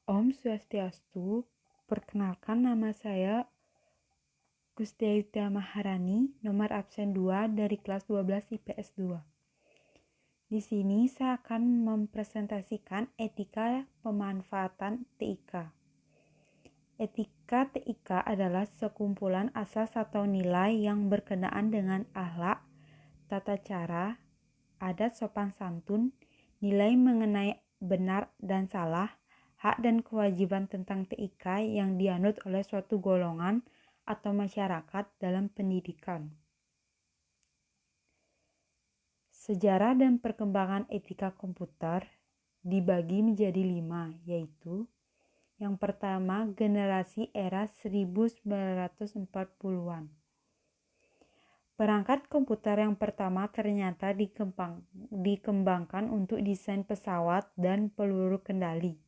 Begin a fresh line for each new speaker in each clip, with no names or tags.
Om Swastiastu, perkenalkan nama saya Gustiaita Maharani, nomor absen 2 dari kelas 12 IPS 2. Di sini saya akan mempresentasikan etika pemanfaatan TIK. Etika TIK adalah sekumpulan asas atau nilai yang berkenaan dengan akhlak, tata cara, adat sopan santun, nilai mengenai benar dan salah, hak dan kewajiban tentang TIK yang dianut oleh suatu golongan atau masyarakat dalam pendidikan. Sejarah dan perkembangan etika komputer dibagi menjadi 5, yaitu yang pertama generasi era 1940-an. Perangkat komputer yang pertama ternyata dikembangkan untuk desain pesawat dan peluru kendali.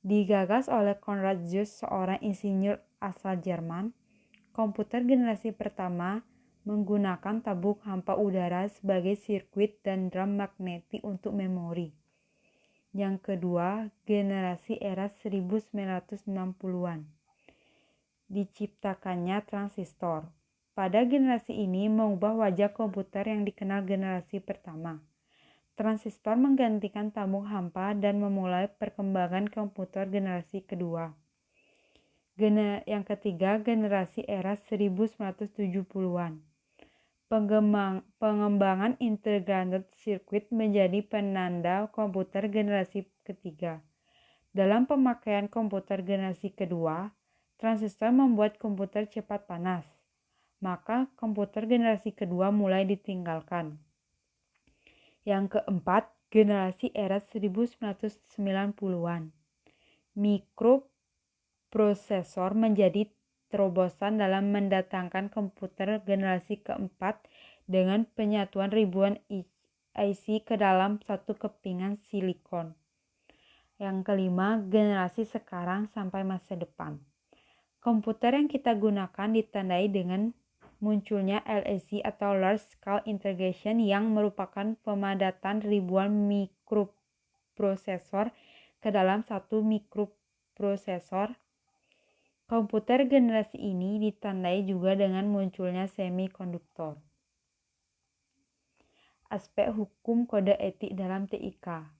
Digagas oleh Konrad Zuse, seorang insinyur asal Jerman. Komputer generasi pertama menggunakan tabung hampa udara sebagai sirkuit dan drum magnetik untuk memori. Yang kedua, generasi era 1960-an. Diciptakannya transistor. Pada generasi ini mengubah wajah komputer yang dikenal generasi pertama. Transistor menggantikan tabung hampa dan memulai perkembangan komputer generasi kedua. Yang ketiga, generasi era 1970-an. Pengembangan integrated circuit menjadi penanda komputer generasi ketiga. Dalam pemakaian komputer generasi kedua, transistor membuat komputer cepat panas. Maka komputer generasi kedua mulai ditinggalkan. Yang keempat, generasi era 1990-an. Mikroprosesor menjadi terobosan dalam mendatangkan komputer generasi keempat dengan penyatuan ribuan IC ke dalam satu kepingan silikon. Yang kelima, generasi sekarang sampai masa depan. Komputer yang kita gunakan ditandai dengan munculnya LSI atau Large Scale Integration yang merupakan pemadatan ribuan mikroprosesor ke dalam satu mikroprosesor. Komputer generasi ini ditandai juga dengan munculnya semikonduktor. Aspek hukum kode etik dalam TIK.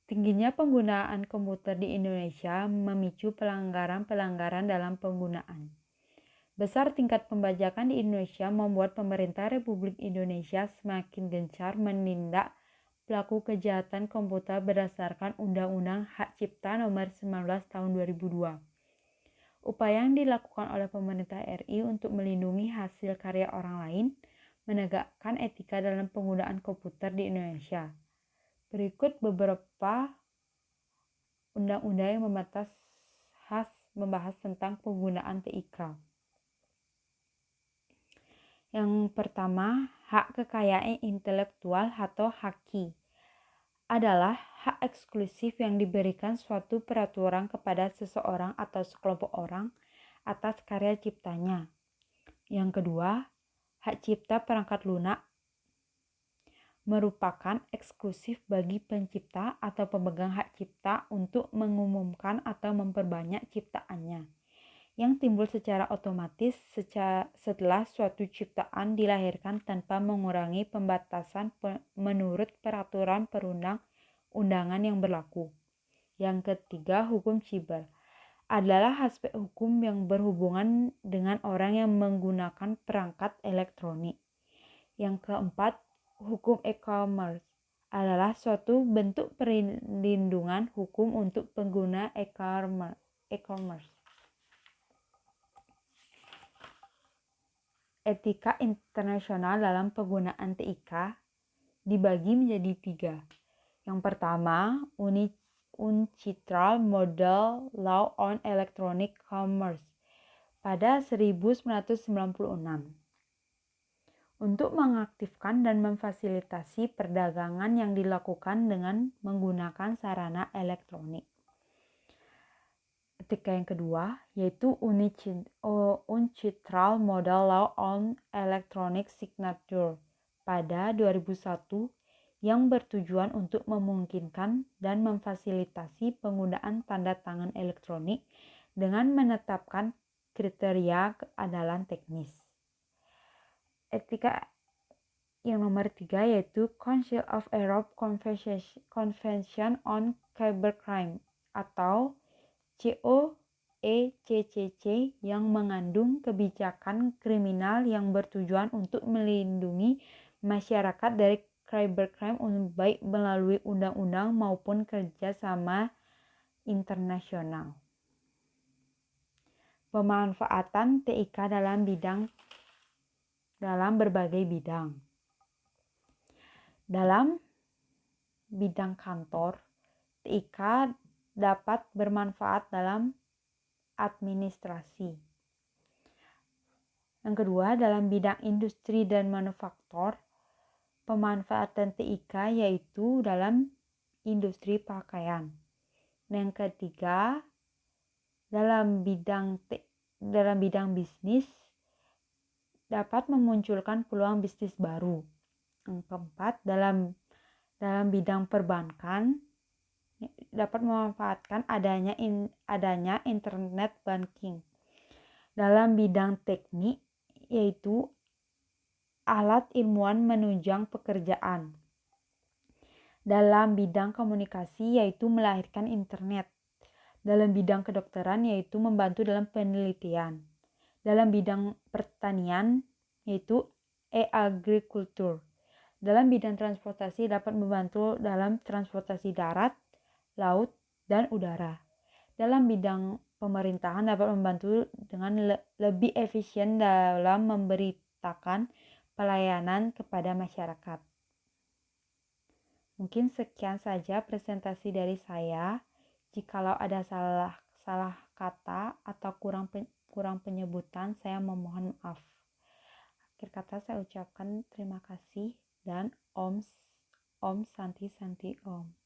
Tingginya penggunaan komputer di Indonesia memicu pelanggaran-pelanggaran dalam penggunaan. Besar tingkat pembajakan di Indonesia membuat pemerintah Republik Indonesia semakin gencar menindak pelaku kejahatan komputer berdasarkan Undang-Undang Hak Cipta Nomor 19 Tahun 2002. Upaya yang dilakukan oleh pemerintah RI untuk melindungi hasil karya orang lain, menegakkan etika dalam penggunaan komputer di Indonesia. Berikut beberapa undang-undang yang membahas tentang penggunaan TIK. Yang pertama, hak kekayaan intelektual atau HAKI adalah hak eksklusif yang diberikan suatu peraturan kepada seseorang atau sekelompok orang atas karya ciptanya. Yang kedua, hak cipta perangkat lunak merupakan eksklusif bagi pencipta atau pemegang hak cipta untuk mengumumkan atau memperbanyak ciptaannya, yang timbul secara otomatis setelah suatu ciptaan dilahirkan tanpa mengurangi pembatasan menurut peraturan perundang-undangan yang berlaku. Yang ketiga, hukum siber adalah aspek hukum yang berhubungan dengan orang yang menggunakan perangkat elektronik. Yang keempat, hukum e-commerce adalah suatu bentuk perlindungan hukum untuk pengguna e-commerce. Etika internasional dalam penggunaan TIK dibagi menjadi 3. Yang pertama, UNCITRAL Model Law on Electronic Commerce pada 1996 untuk mengaktifkan dan memfasilitasi perdagangan yang dilakukan dengan menggunakan sarana elektronik. Etika yang kedua yaitu UNCITRAL Model Law on Electronic Signature pada 2001 yang bertujuan untuk memungkinkan dan memfasilitasi penggunaan tanda tangan elektronik dengan menetapkan kriteria keandalan teknis. Etika yang nomor 3 yaitu Council of Europe Convention on Cybercrime atau COECCC yang mengandung kebijakan kriminal yang bertujuan untuk melindungi masyarakat dari cybercrime baik melalui undang-undang maupun kerjasama internasional. Pemanfaatan TIK dalam berbagai bidang. Dalam bidang kantor, TIK dapat bermanfaat dalam administrasi. Yang kedua, dalam bidang industri dan manufaktur, pemanfaatan TIK yaitu dalam industri pakaian. Yang ketiga, dalam bidang bisnis dapat memunculkan peluang bisnis baru. Yang keempat, dalam bidang perbankan dapat memanfaatkan adanya internet banking. Dalam bidang teknik yaitu alat ilmuwan menunjang pekerjaan. Dalam bidang komunikasi yaitu melahirkan internet. Dalam bidang kedokteran yaitu membantu dalam penelitian. Dalam bidang pertanian yaitu agriculture. Dalam bidang transportasi dapat membantu dalam transportasi darat, laut, dan udara. Dalam bidang pemerintahan dapat membantu dengan lebih efisien dalam memberitakan pelayanan kepada masyarakat. Mungkin sekian saja presentasi dari saya. Jikalau ada salah kata atau kurang penyebutan, saya memohon maaf. Akhir kata saya ucapkan terima kasih dan Om Santi Santi Om.